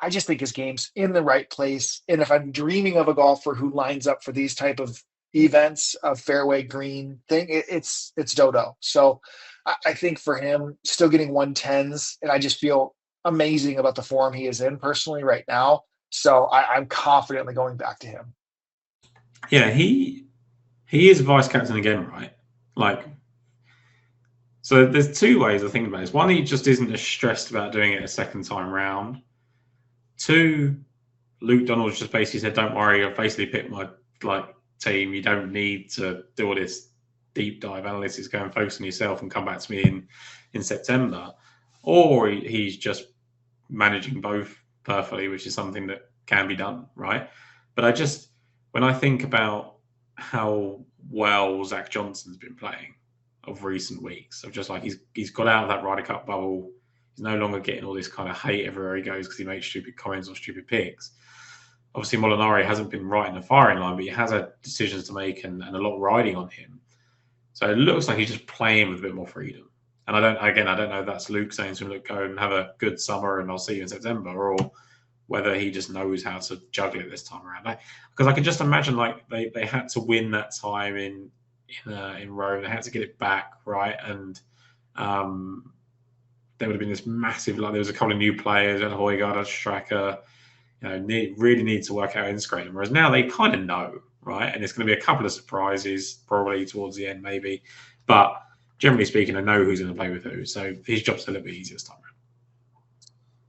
I just think his game's in the right place. And if I'm dreaming of a golfer who lines up for these type of events, a fairway green thing, it's Dodo. So I think for him, still getting 110s, and I just feel amazing about the form he is in personally right now. So I'm confidently going back to him. Yeah, he is vice captain again, right? So there's two ways of thinking about this. One, he just isn't as stressed about doing it a second time round. Two, Luke Donald's just basically said, "Don't worry, I've basically picked my team. You don't need to do all this deep dive analytics. Go and focus on yourself and come back to me in September." Or he's just managing both perfectly, which is something that can be done, right? But when I think about how well Zach Johnson's been playing of recent weeks, of just he's got out of that Ryder Cup bubble. He's no longer getting all this kind of hate everywhere he goes because he makes stupid comments or stupid picks. Obviously, Molinari hasn't been right in the firing line, but he has had decisions to make and a lot riding on him. So it looks like he's just playing with a bit more freedom. And I don't know if that's Luke saying to him, "Look, go and have a good summer and I'll see you in September," or whether he just knows how to juggle it this time around. Because I can just imagine they had to win that time in Rome. They had to get it back, right? And there would have been this massive, there was a couple of new players, and Højgaard, Stracker, really need to work out integrating them. Whereas now they kind of know, right? And it's going to be a couple of surprises probably towards the end, maybe. But generally speaking, I know who's going to play with who. So his job's a little bit easier this time around.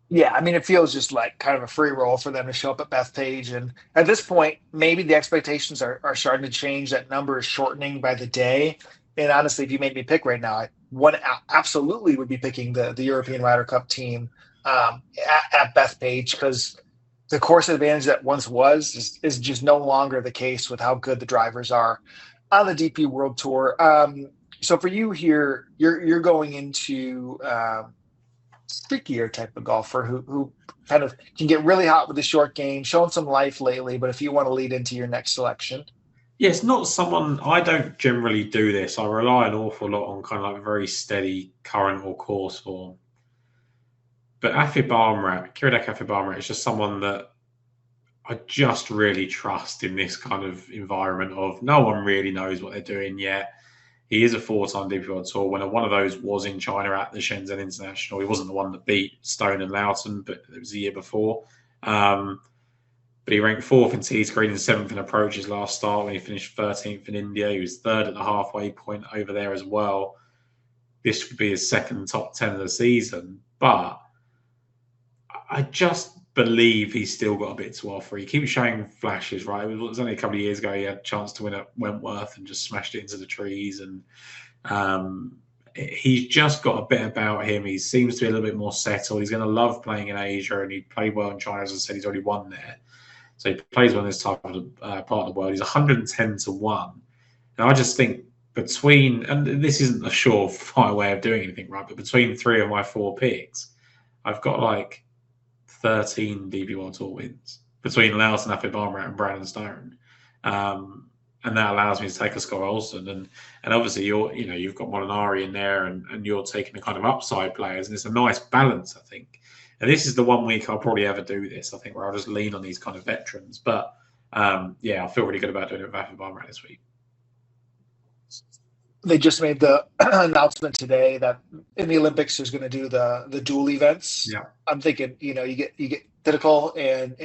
Yeah, I mean, it feels just like kind of a free roll for them to show up at Bethpage. And at this point, maybe the expectations are starting to change. That number is shortening by the day. And honestly, if you made me pick right now, one absolutely would be picking the European Ryder Cup team at Bethpage, because the course advantage that once was is just no longer the case with how good the drivers are on the DP World Tour. So for you here, you're going into streakier type of golfer who kind of can get really hot with the short game, showing some life lately. But if you want to lead into your next selection. Yeah, it's not someone, I don't generally do this. I rely an awful lot on kind of very steady current or course form. But Kiradech Afib is just someone that I just really trust in this kind of environment of no one really knows what they're doing yet. He is a 4-time DP World Tour winner. One of those was in China at the Shenzhen International. He wasn't the one that beat Stone and Loughton, but it was the year before. But he ranked 4th in tees, green, and 7th in approaches last start when he finished 13th in India. He was 3rd at the halfway point over there as well. This could be his second top 10 of the season. But I just believe he's still got a bit to offer. He keeps showing flashes, right? It was only a couple of years ago he had a chance to win at Wentworth and just smashed it into the trees. And he's just got a bit about him. He seems to be a little bit more settled. He's going to love playing in Asia, and he played well in China. As I said, he's already won there. So he plays well in this type of part of the world. He's 110 to 1. And I just think and this isn't a surefire way of doing anything, right? But between 3 of my 4 picks, I've got 13 DP World Tour wins between Loughton, Afib Armrat, and Brandon Stone. And that allows me to take a Scott Olsen. And obviously you've got Molinari in there, and you're taking the kind of upside players. And it's a nice balance, I think. And this is the one week I'll probably ever do this, I think, where I'll just lean on these kind of veterans. But I feel really good about doing it with Afib Armrat this week. They just made the announcement today that in the Olympics there's going to do the dual events. Yeah, I'm thinking, you get Thitical and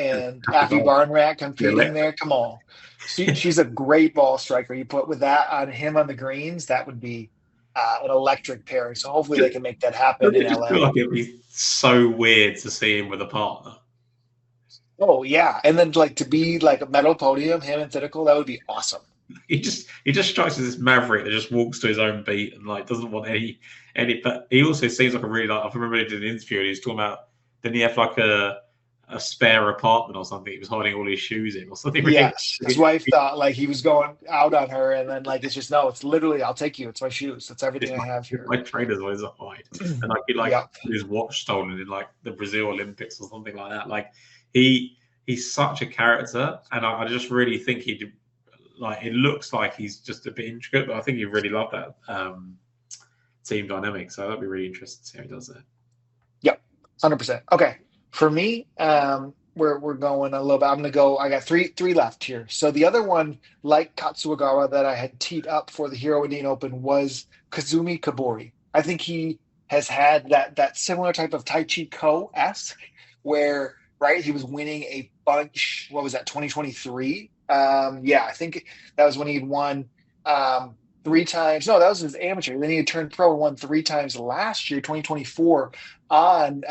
Afib Armrat competing there. Come on, she's a great ball striker. You put with that on him on the greens, that would be an electric pairing. So hopefully they Just, can make that happen doesn't in it just feel LA. like it'd be so weird to see him with a partner? Oh yeah, and then like to be like a medal podium, him and Thitical, that would be awesome. He just strikes as this maverick that just walks to his own beat and like doesn't want any. But he also seems like a really like. I remember he did an interview and he was talking about. Didn't he have like a spare apartment or something? He was hiding all his shoes in or something ridiculous. Yes, his wife thought like he was going out on her, and then like it's just no, it's literally I'll take you. It's my shoes. It's everything I have here. My trainers always hide, and like he like Yep. his watch stolen in like the Brazil Olympics or something like that. Like he's such a character, and I just really think he like it looks like he's just a bit intricate, but I think he really loved that team dynamic. So that'd be really interesting to see how he does that. Yep. 100%. Okay. For me, we're going a little bit. I'm gonna go. I got three left here. So the other one, like Katsuogawa, that I had teed up for the Hero Indian Open was Kazumi Kobori. I think he has had that similar type of Tai Chi Co esque, where right he was winning a bunch. What was that? 2023. Yeah, I think that was when he had won three times. No, that was his amateur. Then he had turned pro and won three times last year, 2024, on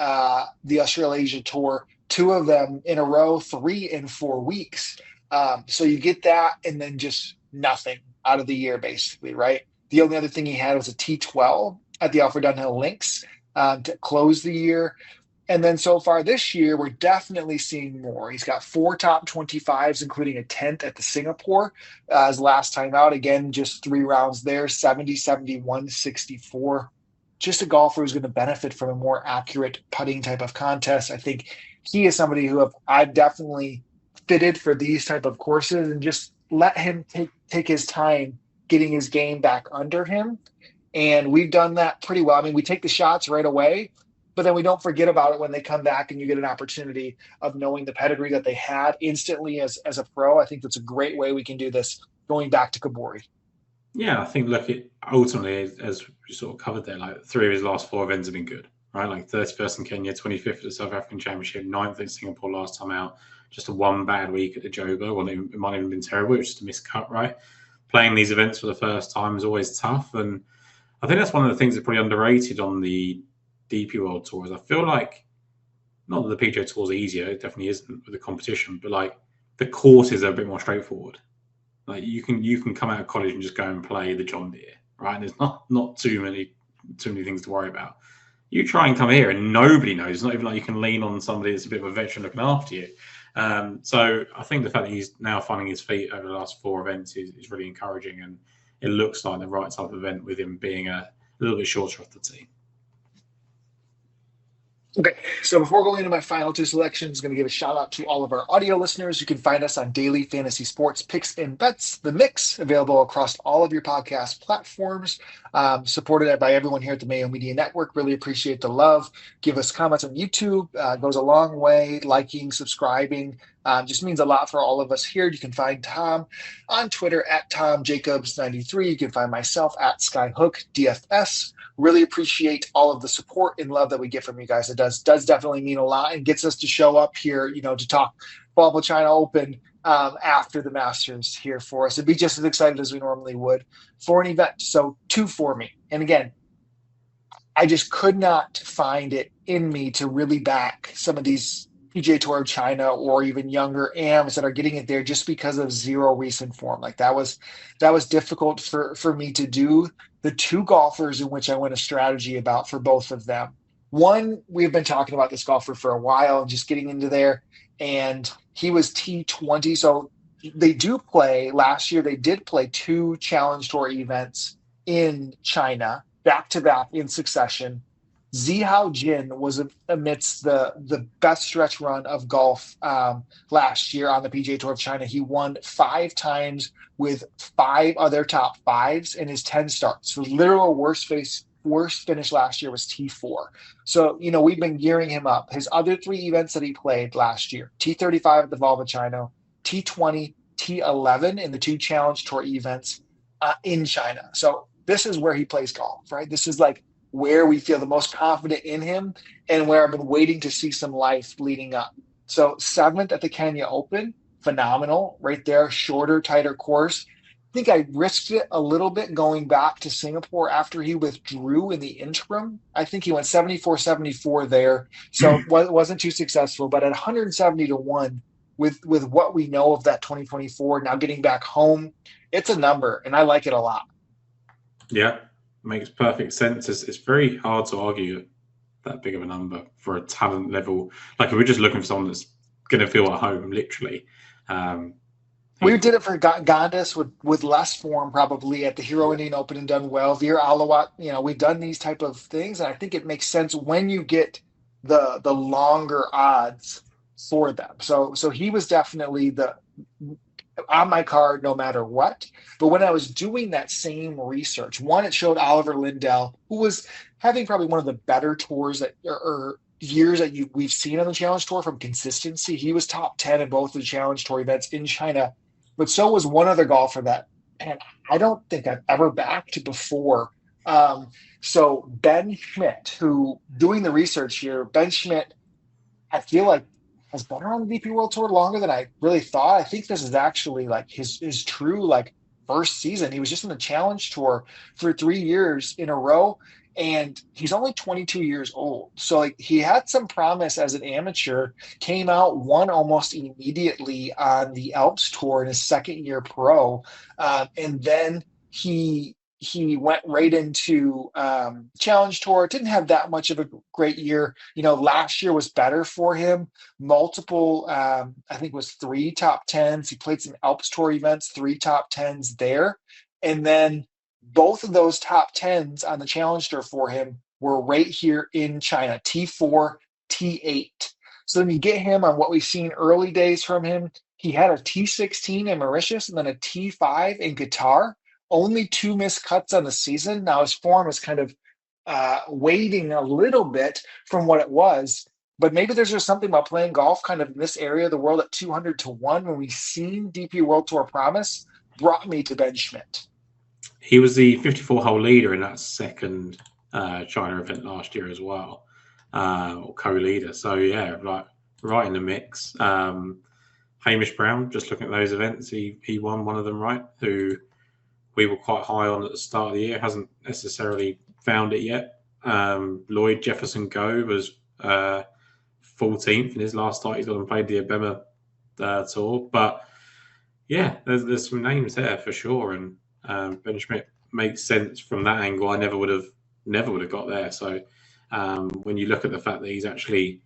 the Australasia Tour. Two of them in a row, 3 in 4 weeks. So you get that, and then just nothing out of the year, basically, right? The only other thing he had was a T12 at the Alfred Dunhill Links to close the year. And then so far this year, we're definitely seeing more. He's got 4 top 25s, including a 10th at the Singapore his last time out. Again, just 3 rounds there, 70, 71, 64. Just a golfer who's going to benefit from a more accurate putting type of contest. I think he is somebody who I've definitely fitted for these type of courses and just let him take his time getting his game back under him. And we've done that pretty well. I mean, we take the shots right away, but then we don't forget about it when they come back and you get an opportunity of knowing the pedigree that they had instantly as a pro. I think that's a great way we can do this going back to Kobori. Yeah, I think look, ultimately, as we sort of covered there, like 3 of his last 4 events have been good, right? Like 31st in Kenya, 25th at the South African Championship, 9th at Singapore last time out, just a 1 bad week at the Jogo. Well, it might have even been terrible. It was just a miscut, right? Playing these events for the first time is always tough. And I think that's one of the things that's probably underrated on the DP World Tour is I feel like, not that the PGA Tour is easier, it definitely isn't with the competition, but like the courses are a bit more straightforward. Like you can come out of college and just go and play the John Deere, right? And there's not too many things to worry about. You try and come here and nobody knows. It's not even like you can lean on somebody that's a bit of a veteran looking after you. So I think the fact that he's now finding his feet over the last 4 events is really encouraging, and it looks like the right type of event with him being a little bit shorter off the tee. Okay, so before going into my final 2 selections, I'm going to give a shout out to all of our audio listeners. You can find us on Daily Fantasy Sports Picks and Bets, The Mix, available across all of your podcast platforms, supported by everyone here at the Mayo Media Network. Really appreciate the love. Give us comments on YouTube. Goes a long way. Liking, subscribing. Just means a lot for all of us here. You can find Tom on Twitter at TomJacobs93. You can find myself at Skyhook DFS. Really appreciate all of the support and love that we get from you guys. It does definitely mean a lot and gets us to show up here, to talk Volvo China Open after the Masters here for us and be just as excited as we normally would for an event. So 2 for me. And again, I just could not find it in me to really back some of these PGA Tour of China or even younger AMs that are getting it there just because of 0 recent form. Like that was difficult for me to do. The 2 golfers in which I went a strategy about for both of them. One, we've been talking about this golfer for a while and just getting into there, and he was T20. So they do play. Last year, they did play 2 Challenge Tour events in China, back-to-back in succession. Zihao Jin was amidst the best stretch run of golf last year on the PGA Tour of China. He won 5 times with 5 other top 5s in his 10 starts. So literal worst finish last year was T4. So, we've been gearing him up. His other 3 events that he played last year, T35 at the Volvo China, T20, T11 in the 2 Challenge Tour events in China. So this is where he plays golf, right? This is like where we feel the most confident in him and where I've been waiting to see some life leading up. So 7th at the Kenya Open, phenomenal right there, shorter, tighter course. think I risked it a little bit going back to Singapore after he withdrew in the interim. I think he went 74-74 there. So wasn't too successful, but at 170 to 1 with what we know of that 2024 now getting back home, it's a number and I like it a lot. Yeah, makes perfect sense. It's very hard to argue that big of a number for a talent level. Like if we're just looking for someone that's going to feel at home, literally. We did it for Gondas with less form probably at the Hero Indian Open and done well. Veer Alawat, we've done these type of things, and I think it makes sense when you get the longer odds for them. So he was definitely the on my card no matter what. But when I was doing that same research, one, it showed Oliver Lindell, who was having probably one of the better tours that or years that we've seen on the Challenge Tour from consistency. He was top 10 in both the Challenge Tour events in China, but so was one other golfer that, and I don't think I've ever backed before. So Ben Schmidt, who doing the research here, Ben Schmidt, I feel like has been around the DP World Tour longer than I really thought. I think this is actually like his true like first season. He was just in the Challenge Tour for 3 years in a row, and he's only 22 years old. So like he had some promise as an amateur, came out, won almost immediately on the Alps Tour in his second year pro, and then he went right into Challenge Tour. Didn't have that much of a great year. Last year was better for him. Multiple, I think it was 3 top 10s. He played some Alps Tour events, 3 top 10s there. And then both of those top 10s on the Challenge Tour for him were right here in China, T4, T8. So then you get him on what we've seen early days from him. He had a T16 in Mauritius and then a T5 in Qatar. Only 2 missed cuts on the season. Now his form is kind of waiting a little bit from what it was, but maybe there's just something about playing golf kind of in this area of the world at 200 to 1 when we've seen DP World Tour promise brought me to Ben Schmidt. He was the 54-hole leader in that second China event last year as well, or co-leader. So yeah, right in the mix. Hamish Brown, just looking at those events, he won one of them, right? Who we were quite high on at the start of the year, hasn't necessarily found it yet. Lloyd Jefferson Go was 14th in his last start. He's gone and played the Abema Tour. But yeah, there's some names there for sure. And Ben Schmidt makes sense from that angle. I never would have got there. So when you look at the fact that he's actually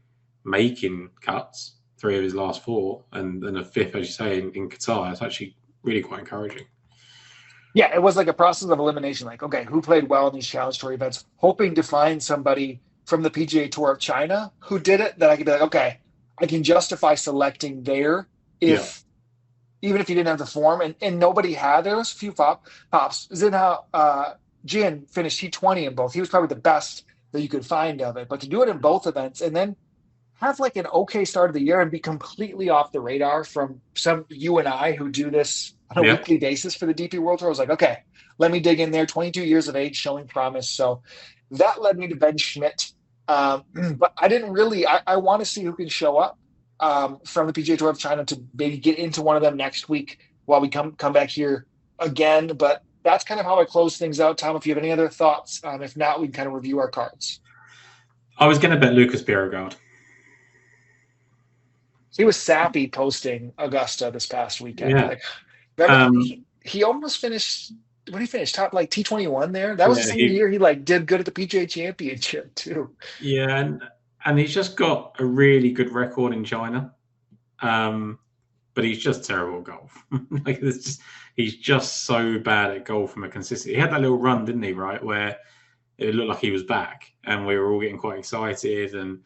making cuts, 3 of his last 4, and then a 5th, as you say, in Qatar, it's actually really quite encouraging. Yeah, it was like a process of elimination. Like, okay, who played well in these Challenge Tour events? Hoping to find somebody from the PGA Tour of China who did it that I could be like, okay, I can justify selecting there even if he didn't have the form. And nobody had. There was a few pops. Zinha Jin finished T20 in both. He was probably the best that you could find of it. But to do it in both events and then have like an okay start of the year and be completely off the radar from some you and I who do this on a weekly basis for the DP World Tour. I was like, okay, let me dig in there. 22 years of age, showing promise. So that led me to Ben Schmidt. But I didn't really, I want to see who can show up from the PGA Tour of China to maybe get into one of them next week while we come back here again. But that's kind of how I close things out. Tom, if you have any other thoughts, if not, we can kind of review our cards. I was going to bet Lucas Bjerregaard. He was sappy posting Augusta this past weekend. Yeah. Like, remember, he almost finished. When he finished top like T21 there, that was the same year he like did good at the PGA Championship too. Yeah, and he's just got a really good record in China, but he's just terrible at golf. Like he's just so bad at golf from a consistency. He had that little run, didn't he? Right, where it looked like he was back, and we were all getting quite excited and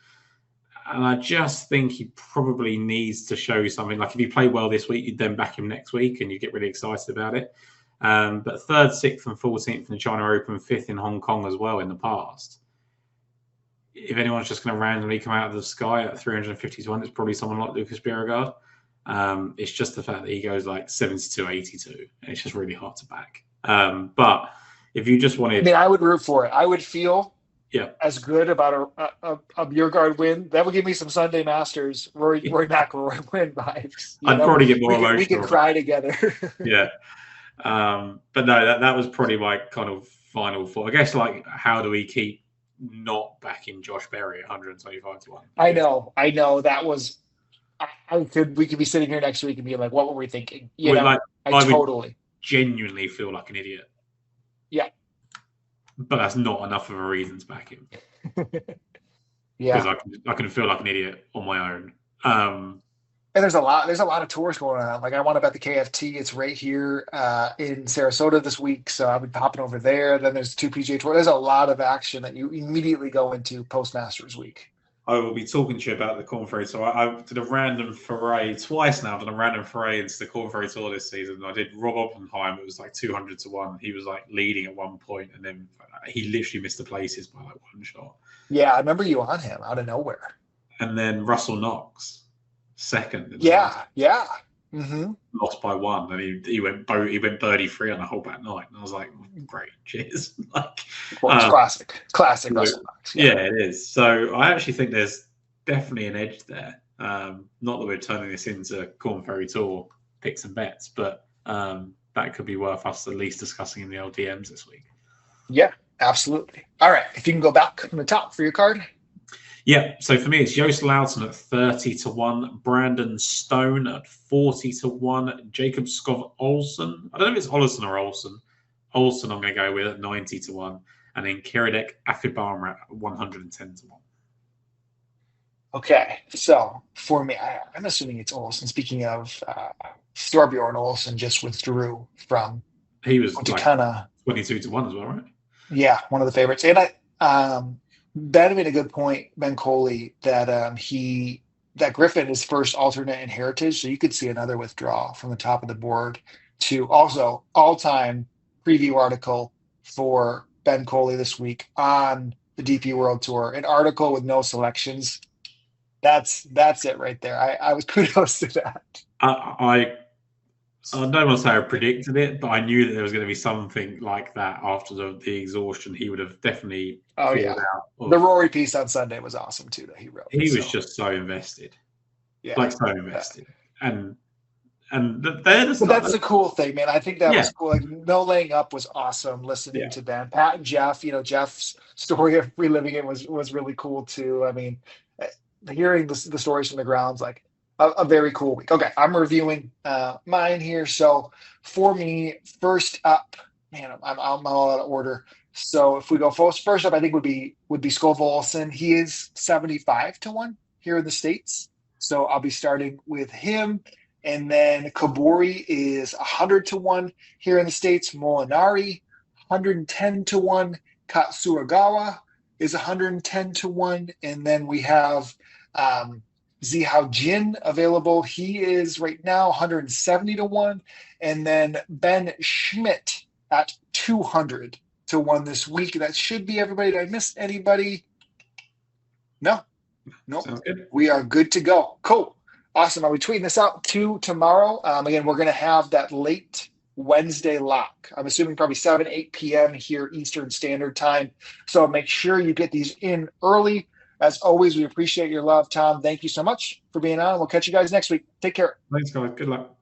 I just think he probably needs to show something. Like if you play well this week, you'd then back him next week and you get really excited about it. But 3rd, 6th and 14th in the China Open, 5th in Hong Kong as well in the past. If anyone's just going to randomly come out of the sky at 350 to 1, it's probably someone like Lucas Bjerregaard. It's just the fact that he goes like 72, 82. And it's just really hard to back. But if you just wanted... I mean, I would root for it. I would feel... as good about a Bjerregaard win. That would give me some Sunday Masters, Rory McIlroy win vibes. I'd probably get more emotional. We could cry together. Yeah. But no, that was probably my kind of final thought. I guess, like, how do we keep not backing Josh Berry at 125 to 1? I know. That was we could be sitting here next week and be like, what were we thinking? Like, I I would totally genuinely feel like an idiot. Yeah. But that's not enough of a reason to back him. Yeah. Because I can feel like an idiot on my own. And there's a lot of tours going on. Like, I want to bet the KFT. It's right here in Sarasota this week, so I'll be popping over there. Then there's 2 PGA Tour. There's a lot of action that you immediately go into post Masters week. I will be talking to you about the Corn Ferry. So I did a random foray twice now. I've done a random foray into the Corn Ferry Tour this season. I did Rob Oppenheim. It was like 200 to 1. He was like leading at one point, and then he literally missed the places by like one shot. Yeah, I remember you on him out of nowhere. And then Russell Knox, second. Yeah. Mm-hmm. Lost by 1, and he went birdie free on the whole back nine. And I was like, great, cheers. Like, well, it's classic Russell Knox. Yeah, it is. So I actually think there's definitely an edge there. Not that we're turning this into Corn Ferry Tour picks and bets, but that could be worth us at least discussing in the LDMs this week. Yeah, absolutely. All right, if you can go back from the top for your card. Yeah, so for me, it's Joost Luiten at 30 to 1, Brandon Stone at 40 to 1, Jacob Skov Olsen. I don't know if it's Olsen or Olsen. Olsen, I'm going to go with at 90 to 1, and then Kiradek Afibama at 110 to 1. Okay, so for me, I'm assuming it's Olsen. Speaking of, Thorbjorn Olsen just withdrew from. He was like 22 to 1 as well, right? Yeah, one of the favorites. And Ben made a good point, Ben Coley, that that Griffin is first alternate in Heritage, so you could see another withdrawal from the top of the board to also all-time preview article for Ben Coley this week on the DP World Tour, an article with no selections. That's it right there. I was kudos to that. I don't want to say I predicted it, but I knew that there was going to be something like that after the exhaustion. He would have definitely. Oh yeah, the Rory piece on Sunday was awesome too that he wrote. He was just so invested, so invested, and that's the cool thing, man. I think that was cool. Like, no laying up was awesome. Listening to Ben, Pat, and Jeff. Jeff's story of reliving it was really cool too. I mean, hearing the stories from the grounds, like. A very cool week. Okay, I'm reviewing mine here. So for me, first up, man, I'm all out of order. So if we go first up, I think would be Skov Olsen. He is 75 to 1 here in the States. So I'll be starting with him. And then Kabori is 100 to 1 here in the States. Molinari, 110 to 1. Katsuragawa is 110 to 1. And then we have Zihao Jin available. He is right now 170 to 1. And then Ben Schmidt at 200 to 1 this week. That should be everybody. Did I miss anybody? No. Sounds good. We are good to go. Cool. Awesome. Are we tweeting this out too tomorrow? Again, we're going to have that late Wednesday lock. I'm assuming probably 8 p.m. here Eastern Standard Time. So make sure you get these in early. As always, we appreciate your love, Tom. Thank you so much for being on. We'll catch you guys next week. Take care. Thanks, guys. Good luck.